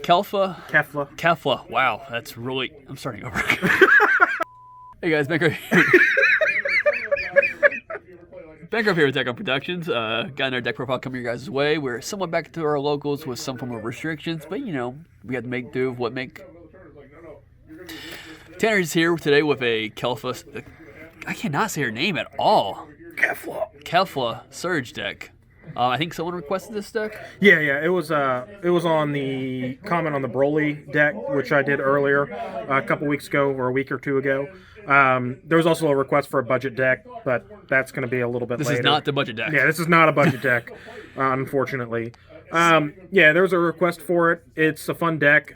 Kefla. Kefla. Kefla. Wow, that's really... I'm starting over. Hey guys, Bankrupt here. Bankrupt here with Deck On Productions. Got another deck profile coming your guys' way. We're somewhat back to our locals with some form of restrictions, but you know, we have to make do of what make. Tanner's here today with a Kefla. I cannot say her name at all. Kefla Surge deck. I think someone requested this deck. Yeah. It was on the comment on the Broly deck, which I did earlier, a couple weeks ago or a week or two ago. There was also a request for a budget deck, but that's going to be a little bit later. This is not the budget deck. Yeah, this is not a budget deck, unfortunately. Yeah, there was a request for it. It's a fun deck.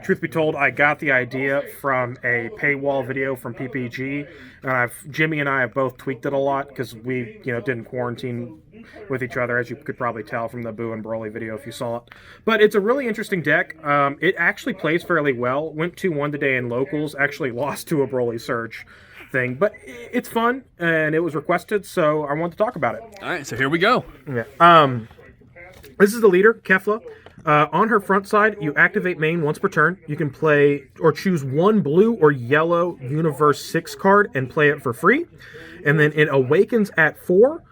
Truth be told, I got the idea from a paywall video from PPG, and Jimmy and I have both tweaked it a lot because we, didn't quarantine with each other, as you could probably tell from the Boo and Broly video if you saw it. But it's a really interesting deck. It actually plays fairly well. Went 2-1 today in locals. Actually lost to a Broly Surge thing, but it's fun and it was requested, so I wanted to talk about it. All right, so here we go. Yeah. This is the leader, Kefla. On her front side, you activate main once per turn. You can play or choose one blue or yellow Universe 6 card and play it for free. And then it awakens at 4.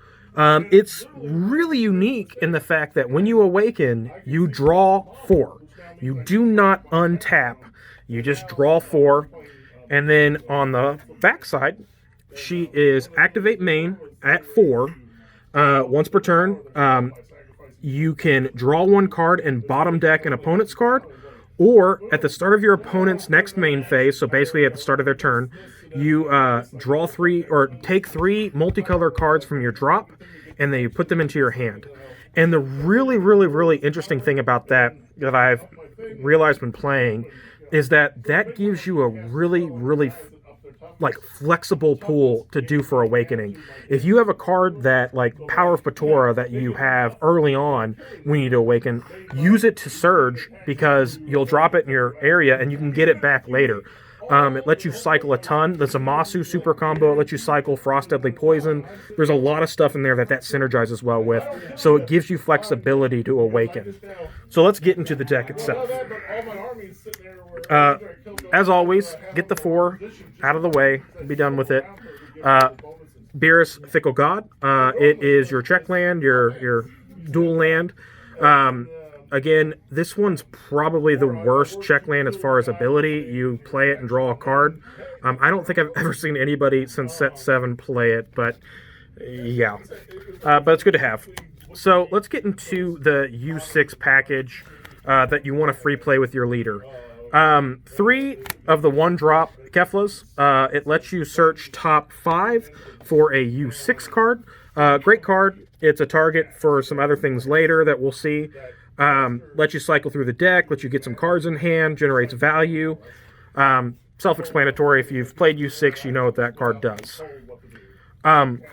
It's really unique in the fact that when you awaken, you draw 4. You do not untap. You just draw 4. And then on the back side, she is activate main at 4 once per turn. You can draw 1 card and bottom deck an opponent's card, or at the start of your opponent's next main phase, so basically at the start of their turn, you draw 3 or take 3 multicolor cards from your drop, and then you put them into your hand. And the really, really, really interesting thing about that I've realized when playing is that gives you a really, really flexible pool to do for Awakening. If you have a card that, like Power of Patora, that you have early on when you need to awaken, use it to surge because you'll drop it in your area and you can get it back later. It lets you cycle a ton. The Zamasu super combo, it lets you cycle Frost Deadly Poison. There's a lot of stuff in there that synergizes well with, so it gives you flexibility to awaken. So let's get into the deck itself. As always, get the 4 out of the way, be done with it. Beerus Fickle God. It is your check land, your dual land. Again, this one's probably the worst check land as far as ability. You play it and draw a card. I don't think I've ever seen anybody since set 7 play it, but yeah. But it's good to have. So let's get into the U6 package that you want to free play with your leader. 3 of the 1-drop Keflas. It lets you search top 5 for a U6 card. Great card. It's a target for some other things later that we'll see. Lets you cycle through the deck, lets you get some cards in hand, generates value. Self-explanatory. If you've played U6, you know what that card does.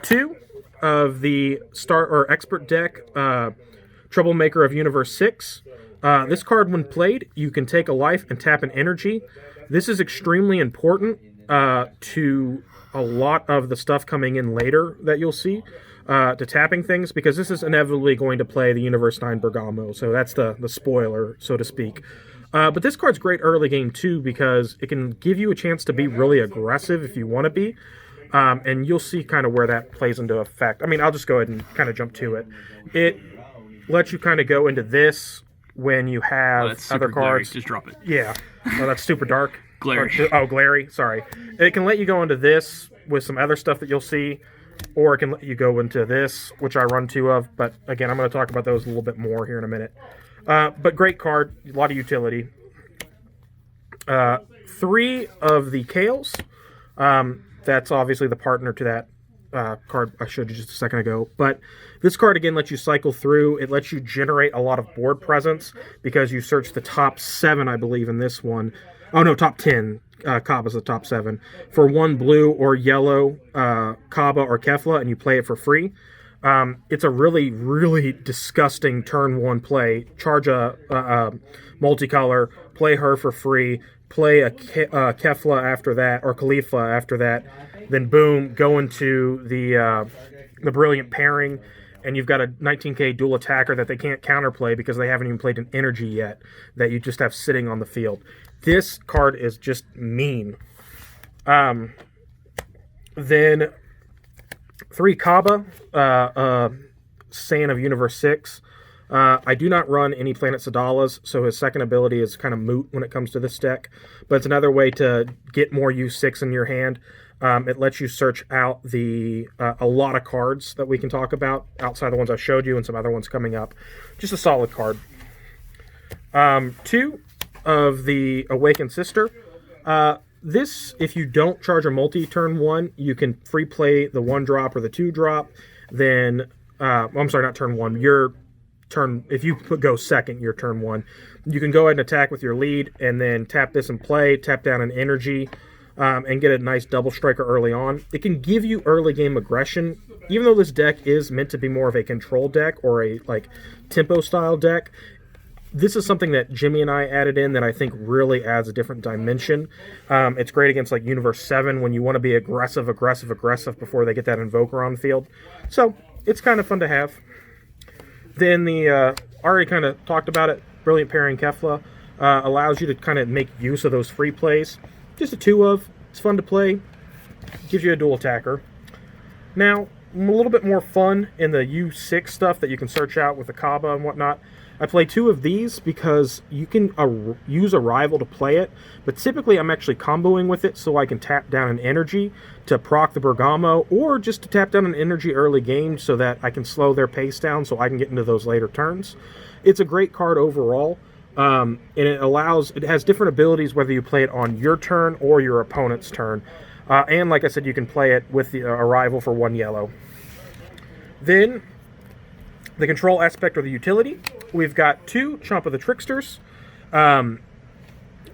2 of the Start or Expert deck, Troublemaker of Universe 6. This card, when played, you can take a life and tap an energy. This is extremely important to a lot of the stuff coming in later that you'll see. To tapping things, because this is inevitably going to play the Universe 9 Bergamo, so that's the spoiler, so to speak. But this card's great early game, too, because it can give you a chance to be really aggressive if you want to be, and you'll see kind of where that plays into effect. I mean, I'll just go ahead and kind of jump to it. It lets you kind of go into this when you have other cards. Glary. Just drop it. Yeah. Oh, that's super dark. Glary. Glary, sorry. It can let you go into this with some other stuff that you'll see, or it can let you go into this, which I run 2 of. But again, I'm going to talk about those a little bit more here in a minute. But great card, a lot of utility. 3 of the Kales. That's obviously the partner to that card I showed you just a second ago. But this card, again, lets you cycle through. It lets you generate a lot of board presence because you search the top 7, I believe, in this one. Oh, no, top 10. Kaba's the top 7. For 1 blue or yellow Kaba or Kefla, and you play it for free. It's a really, really disgusting turn 1 play. Charge a multicolor, play her for free, play a Kefla after that, or Khalifa after that, then boom, go into the brilliant pairing. and you've got a 19k dual attacker that they can't counterplay because they haven't even played an energy yet that you just have sitting on the field. This card is just mean. Then 3 Kaba, Saiyan of Universe 6. I do not run any Planet Sadalas, so his second ability is kind of moot when it comes to this deck. But it's another way to get more U6 in your hand. It lets you search out a lot of cards that we can talk about outside the ones I showed you and some other ones coming up. Just a solid card. 2 of the Awakened Sister. This, if you don't charge a multi turn 1, you can free play the 1-drop or the 2-drop. Then, I'm sorry, not turn 1. Your turn, if you go second, your turn 1, you can go ahead and attack with your lead, and then tap this and play, tap down an energy, and get a nice double striker early on. It can give you early game aggression, even though this deck is meant to be more of a control deck or a tempo style deck. This is something that Jimmy and I added in that I think really adds a different dimension. It's great against Universe 7 when you want to be aggressive before they get that Invoker on the field. So it's kind of fun to have. Then already kind of talked about it, Brilliant Pairing Kefla allows you to kind of make use of those free plays. Just a 2 of, it's fun to play, gives you a dual attacker. Now, a little bit more fun in the U6 stuff that you can search out with the Kaba and whatnot. I play 2 of these because you can use a rival to play it, but typically I'm actually comboing with it so I can tap down an energy to proc the Bergamo, or just to tap down an energy early game so that I can slow their pace down so I can get into those later turns. It's a great card overall, and it has different abilities whether you play it on your turn or your opponent's turn. And like I said, you can play it with a rival for 1 yellow. Then, the control aspect or the utility. We've got 2 Chomp of the Tricksters.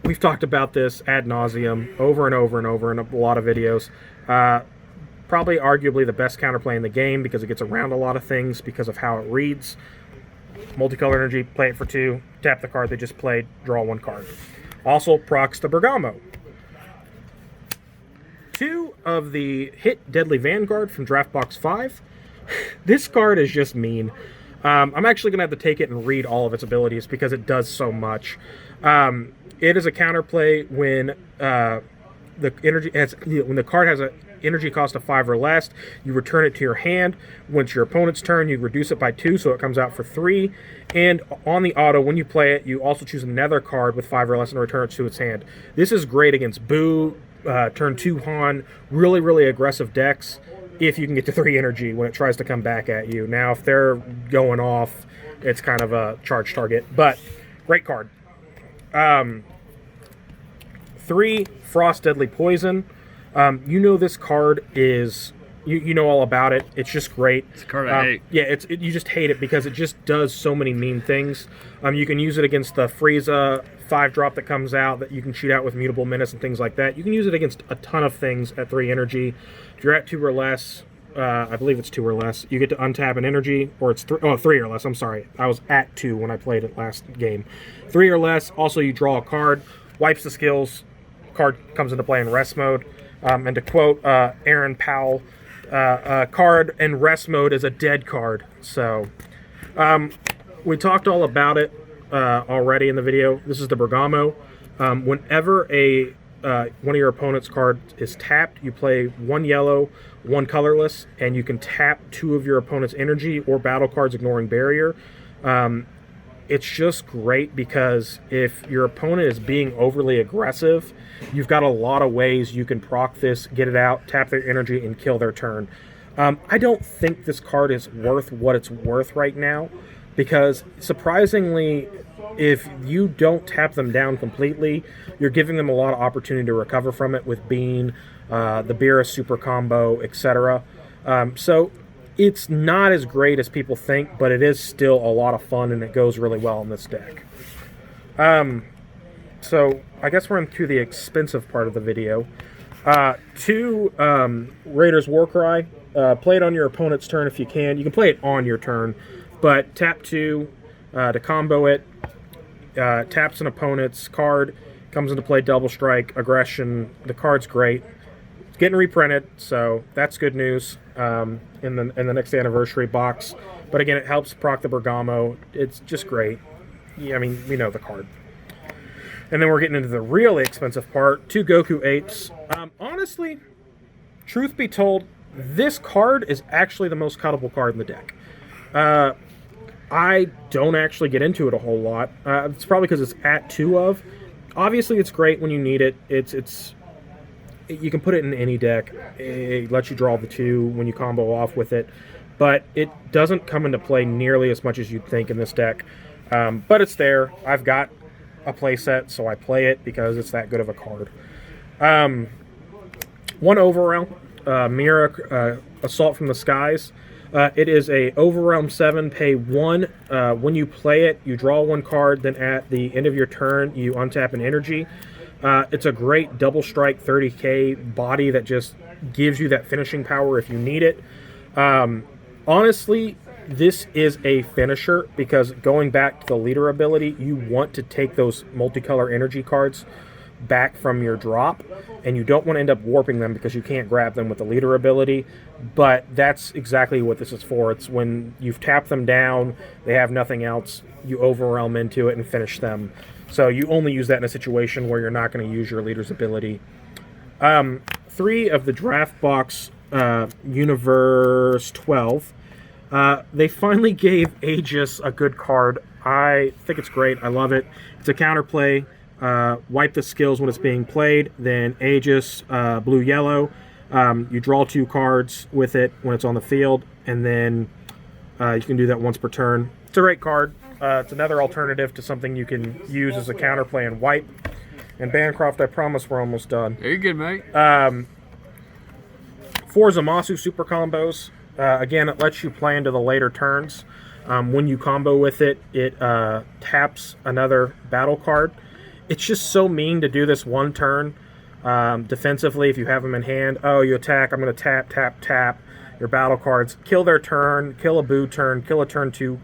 We've talked about this ad nauseum over and over and over in a lot of videos. Probably arguably the best counterplay in the game because it gets around a lot of things because of how it reads. Multicolor energy, play it for 2, tap the card they just played, draw 1 card. Also procs the Bergamo. 2 of the Hit Deadly Vanguard from Draft Box 5. This card is just mean. I'm actually going to have to take it and read all of its abilities because it does so much. It is a counterplay when when the card has an energy cost of 5 or less, you return it to your hand. Once your opponent's turn, you reduce it by 2, so it comes out for 3. And on the auto, when you play it, you also choose another card with 5 or less and return it to its hand. This is great against Boo, turn 2 Han, really, really aggressive decks. If you can get to 3 energy when it tries to come back at you. Now, if they're going off, it's kind of a charge target. But, great card. 3 Frost Deadly Poison. You know this card is... You know all about it. It's just great. It's a card I hate. Yeah, you just hate it because it just does so many mean things. You can use it against the Frieza 5-drop that comes out that you can shoot out with Mutable Menace and things like that. You can use it against a ton of things at 3 energy. If you're at 2 or less, I believe it's 2 or less, you get to untap an energy, or it's 3 or less, I'm sorry. I was at 2 when I played it last game. 3 or less, also you draw a card, wipes the skills, card comes into play in rest mode. And to quote Aaron Powell, card in rest mode is a dead card. So, we talked all about it already in the video. This is the Bergamo. Whenever one of your opponent's cards is tapped, you play 1 yellow, 1 colorless, and you can tap 2 of your opponent's energy or battle cards ignoring barrier. It's just great because if your opponent is being overly aggressive, you've got a lot of ways you can proc this, get it out, tap their energy, and kill their turn. I don't think this card is worth what it's worth right now because, surprisingly, if you don't tap them down completely, you're giving them a lot of opportunity to recover from it with Bean, the Beerus Super Combo, etc. So it's not as great as people think, but it is still a lot of fun, and it goes really well in this deck. So I guess we're into the expensive part of the video. 2 Raiders Warcry. Play it on your opponent's turn if you can. You can play it on your turn, but tap 2 to combo it. Taps an opponent's card, comes into play double strike, aggression. The card's great. It's getting reprinted, so that's good news. In the next anniversary box, But again, it helps proc the Bergamo. It's just great. Yeah, I mean, we know the card. And then we're getting into the really expensive part. 2 Goku Apes. Honestly, truth be told, this card is actually the most cuttable card in the deck. I don't actually get into it a whole lot. It's probably because it's at 2 of. Obviously, it's great when you need it. You can put it in any deck. It lets you draw the 2 when you combo off with it. But it doesn't come into play nearly as much as you'd think in this deck. But it's there. I've got a playset, so I play it because it's that good of a card. 1 Overrealm, Mirror Assault from the Skies. It is a Overrealm 7, pay 1. When you play it, you draw 1 card, then at the end of your turn, you untap an energy. It's a great double strike 30k body that just gives you that finishing power if you need it. Honestly, this is a finisher because going back to the leader ability, you want to take those multicolor energy cards back from your drop, and you don't want to end up warping them because you can't grab them with the leader ability. But that's exactly what this is for. It's when you've tapped them down, they have nothing else, you overwhelm into it and finish them. So you only use that in a situation where you're not going to use your leader's ability. 3 of the draft box Universe 12. They finally gave Aegis a good card. I think it's great. I love it. It's a counterplay. Wipe the skills when it's being played. Then Aegis, blue-yellow. You draw 2 cards with it when it's on the field. And then you can do that once per turn. It's a great card. It's another alternative to something you can use as a counterplay and wipe. And Bancroft, I promise we're almost done. Very good, mate. 4 Zamasu super combos. Again, it lets you play into the later turns. When you combo with it, it taps another battle card. It's just so mean to do this 1 turn defensively if you have them in hand. Oh, you attack, I'm going to tap, tap, tap your battle cards. Kill their turn, kill a Boo turn, kill a turn 2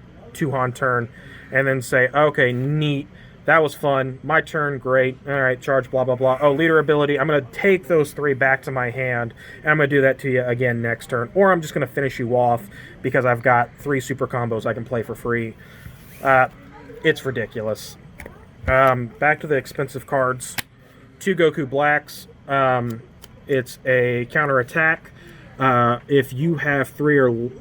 Han turn, and then say, okay, neat. That was fun. My turn, great. All right, charge, blah, blah, blah. Oh, leader ability. I'm going to take those 3 back to my hand, and I'm going to do that to you again next turn. Or I'm just going to finish you off because I've got 3 super combos I can play for free. It's ridiculous. Back to the expensive cards. 2 Goku Blacks. It's a counterattack. If you have 3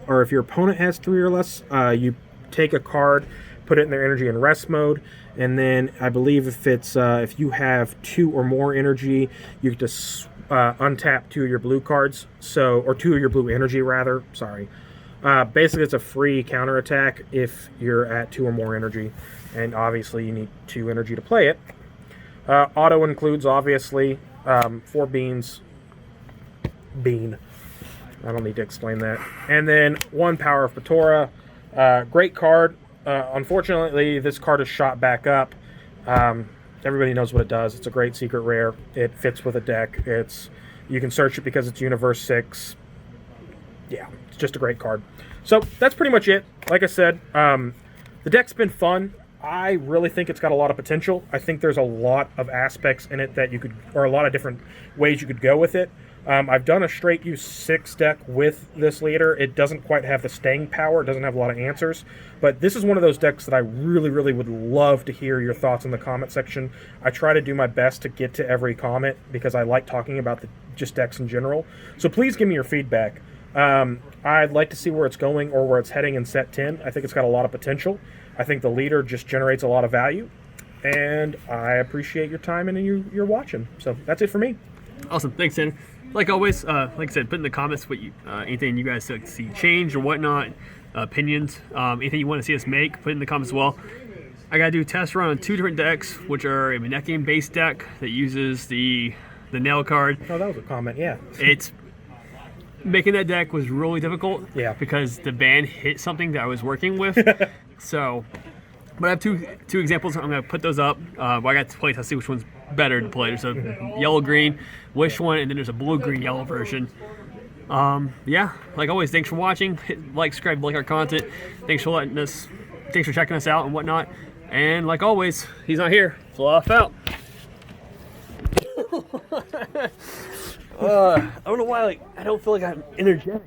or if your opponent has 3 or less, you take a card, put it in their energy and rest mode, and then I believe if you have 2 or more energy, you get to untap 2 of your blue cards, or 2 of your blue energy rather. Sorry. Basically, it's a free counterattack if you're at 2 or more energy, and obviously you need 2 energy to play it. Auto includes obviously 4 beans. Bean. I don't need to explain that. And then 1 Power of Patora. Great card. Unfortunately, this card is shot back up. Everybody knows what it does. It's a great secret rare. It fits with a deck. You can search it because it's Universe 6. Yeah, it's just a great card. So that's pretty much it. Like I said, the deck's been fun. I really think it's got a lot of potential. I think there's a lot of aspects in it that or a lot of different ways you could go with it. I've done a straight use 6 deck with this leader. It doesn't quite have the staying power. It doesn't have a lot of answers. But this is one of those decks that I really, really would love to hear your thoughts in the comment section. I try to do my best to get to every comment because I like talking about just decks in general. So please give me your feedback. I'd like to see where it's going or where it's heading in set 10. I think it's got a lot of potential. I think the leader just generates a lot of value. And I appreciate your time and you're watching. So that's it for me. Awesome. Thanks, Tanner. Like always, like I said, put in the comments what anything you guys like to see change or whatnot, opinions, anything you want to see us make, put in the comments as well. I got to do a test run on 2 different decks, which are a Manekian-based deck that uses the nail card. Oh, that was a comment, yeah. Making that deck was really difficult because the band hit something that I was working with. So, but I have two examples. I'm going to put those up. I got to play to see which one's better to play. There's a yellow-green, wish one, and then there's a blue-green-yellow version. Yeah, like always, thanks for watching. Hit like, subscribe, like our content. Thanks for checking us out and whatnot. And like always, he's not here. Fluff out. I don't know why, I don't feel like I'm energetic.